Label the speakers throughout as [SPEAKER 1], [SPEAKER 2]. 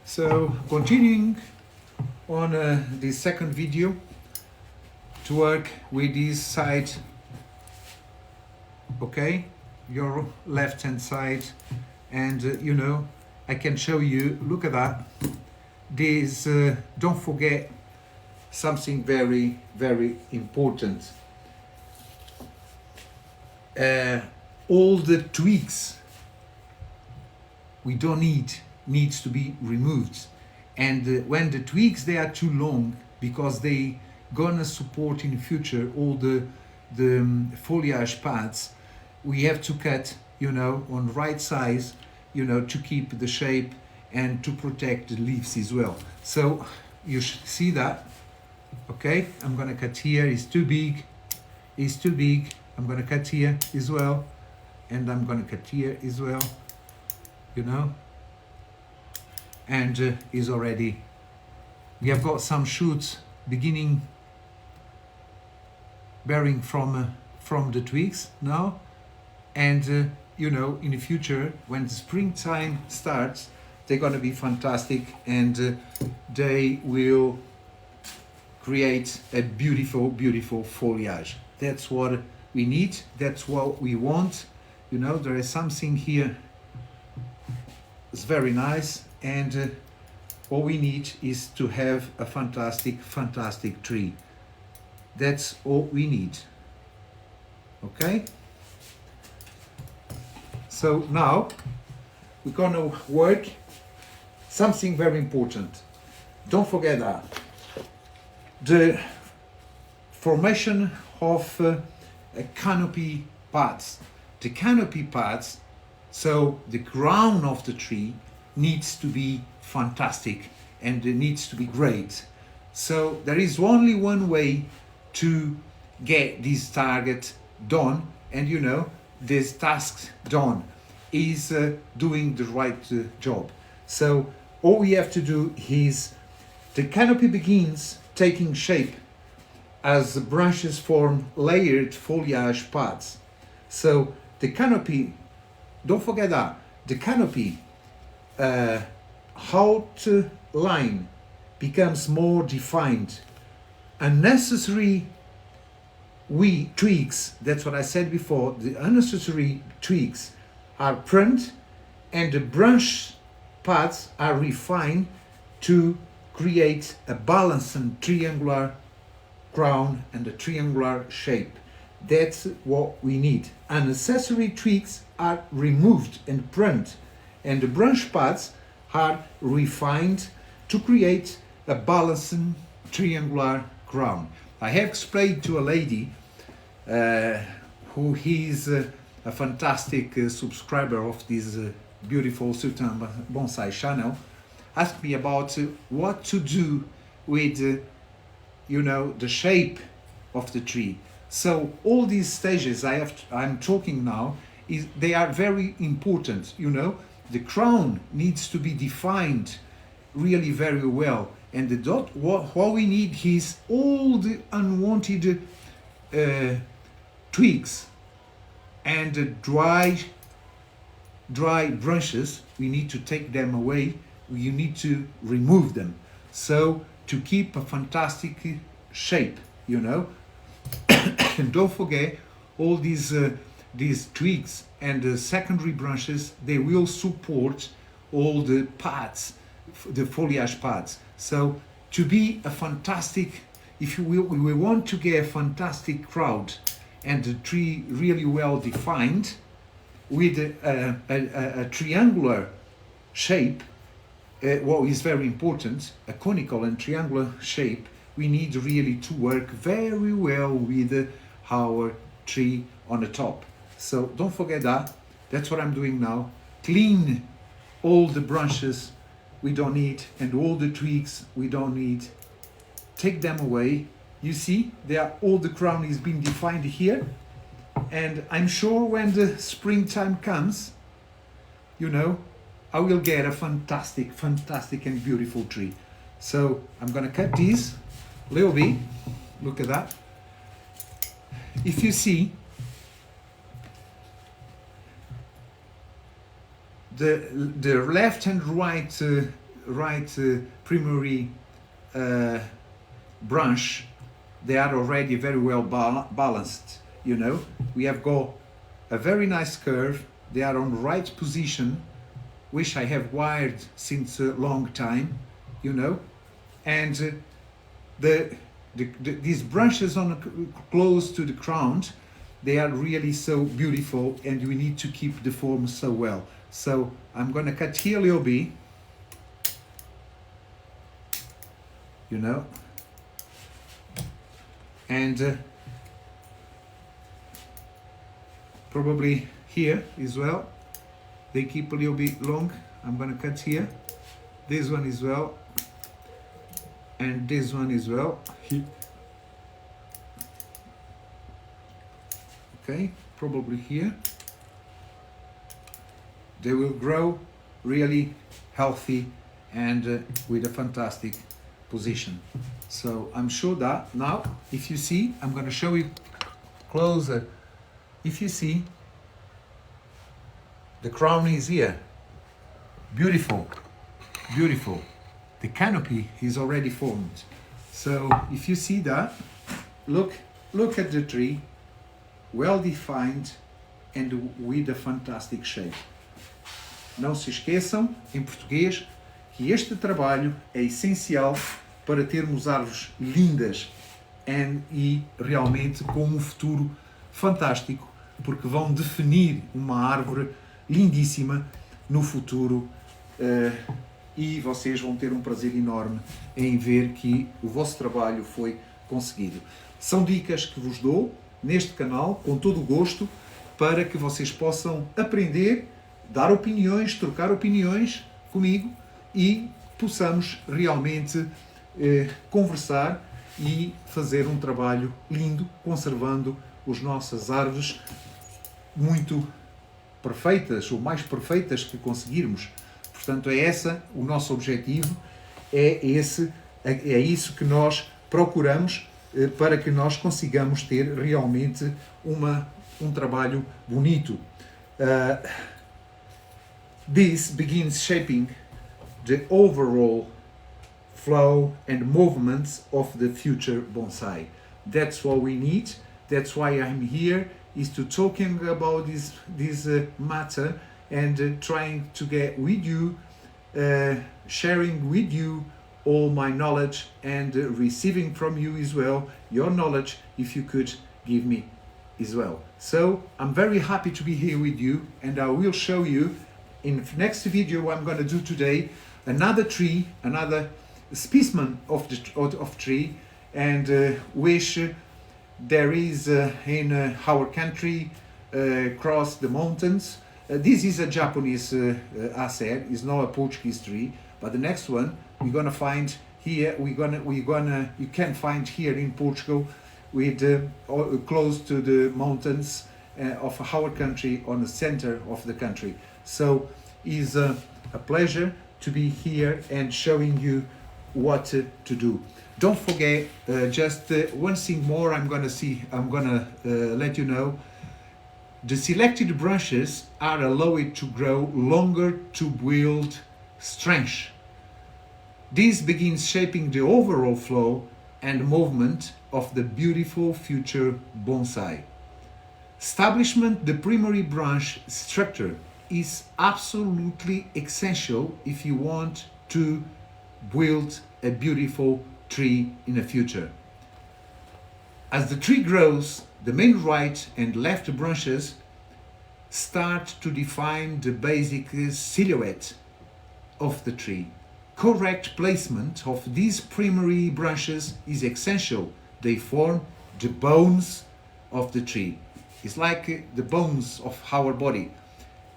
[SPEAKER 1] So continuing on the second video to work with this side, okay, your left hand side, and I can show you, look at that, this don't forget something very important. All the twigs we don't need needs to be removed, and when the twigs they are too long, because they gonna support in the future all the foliage pads, we have to cut on right size to keep the shape and to protect the leaves as well. So you should see that. Okay, I'm gonna cut here. It's too big, I'm gonna cut here as well, and I'm gonna cut here as well, and is already, we have got some shoots beginning bearing from the twigs now, and in the future when the springtime starts, they're gonna be fantastic, and they will create a beautiful foliage. That's what we need, that's what we want. There is something here, it's very nice, and all we need is to have a fantastic tree. That's all we need. Okay, so now we're gonna work something very important. Don't forget that the formation of canopy pads. The canopy pads, so the crown of the tree needs to be fantastic and it needs to be great. So there is only one way to get this target done, and this task done is doing the right job. So all we have to do is, the canopy begins taking shape as the branches form layered foliage pads. So the canopy, don't forget that, the canopy outline becomes more defined. Unnecessary twigs, that's what I said before, the unnecessary twigs are pruned, and the branch pads are refined to create a balanced and triangular crown and a triangular shape. That's what we need. Unnecessary twigs are removed and pruned, and the branch pads are refined to create a balanced triangular crown. I have explained to a lady who is a fantastic subscriber of this beautiful Sultan Bonsai channel, asked me about what to do with the shape of the tree. So all these stages I'm talking now, they are very important. The crown needs to be defined really very well, and what we need is all the unwanted twigs and dry branches. We need to take them away. You need to remove them, so to keep a fantastic shape, and don't forget all these twigs and the secondary branches, they will support all the pads, the foliage pads. So to be a fantastic, if we want to get a fantastic crowd and the tree really well defined with a triangular shape, what is very important, a conical and triangular shape, we need really to work very well with our tree on the top. So don't forget that. That's what I'm doing now. Clean all the branches we don't need and all the twigs we don't need. Take them away. You see, all the crown is being defined here, and I'm sure when the springtime comes, I will get a fantastic and beautiful tree. So I'm gonna cut this a little bit. Look at that. If you see, the left and right primary branch, they are already very well balanced. You know, we have got a very nice curve. They are on the right position, which I have wired since a long time. You know, and these branches on close to the crown, they are really so beautiful, and we need to keep the form so well. So I'm gonna cut here a little bit, you know, and probably here as well. They keep a little bit long. I'm gonna cut here, this one as well, and this one as well. Okay, probably here. They will grow really healthy and with a fantastic position. So I'm sure that now, if you see, I'm going to show you closer. If you see, the crown is here. Beautiful, beautiful. The canopy is already formed. So if you see that, look at the tree, well defined and with a fantastic shape. Não se esqueçam, em português, que este trabalho é essencial para termos árvores lindas e realmente com um futuro fantástico, porque vão definir uma árvore lindíssima no futuro e vocês vão ter um prazer enorme em ver que o vosso trabalho foi conseguido. São dicas que vos dou neste canal, com todo o gosto, para que vocês possam aprender, dar opiniões, trocar opiniões comigo e possamos realmente conversar e fazer um trabalho lindo, conservando as nossas árvores muito perfeitas, ou mais perfeitas que conseguirmos. Portanto, é esse o nosso objetivo, é isso que nós procuramos para que nós consigamos ter realmente um trabalho bonito. This begins shaping the overall flow and movements of the future bonsai. That's what we need. That's why I'm here, is to talking about this matter and trying to get with you, sharing with you all my knowledge and receiving from you as well your knowledge, if you could give me as well. So I'm very happy to be here with you, and I will show you in the next video I'm going to do today another tree, another specimen of tree, and which there is in our country across the mountains. This is a Japanese acer, it's not a Portuguese tree, but the next one we're gonna find here. You can find here in Portugal, with close to the mountains of our country, on the center of the country. So it's a pleasure to be here and showing you what to do. Don't forget, just one thing more. I'm gonna let you know. The selected branches are allowed to grow longer to build strength. This begins shaping the overall flow and movement of the beautiful future bonsai. Establishment the primary branch structure is absolutely essential if you want to build a beautiful tree in the future. As the tree grows, the main right and left branches start to define the basic silhouette of the tree. Correct placement of these primary branches is essential. They form the bones of the tree. It's like the bones of our body.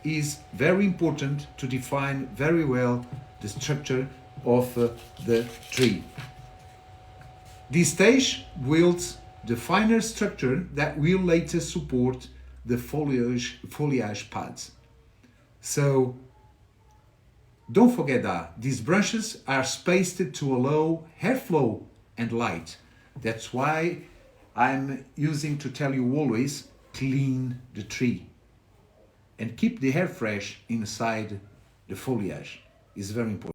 [SPEAKER 1] Is very important to define very well the structure of the tree. This stage builds the finer structure that will later support the foliage pads. So don't forget that these branches are spaced to allow airflow and light. That's why I'm using to tell you always, clean the tree and keep the air fresh inside the foliage. It's very important.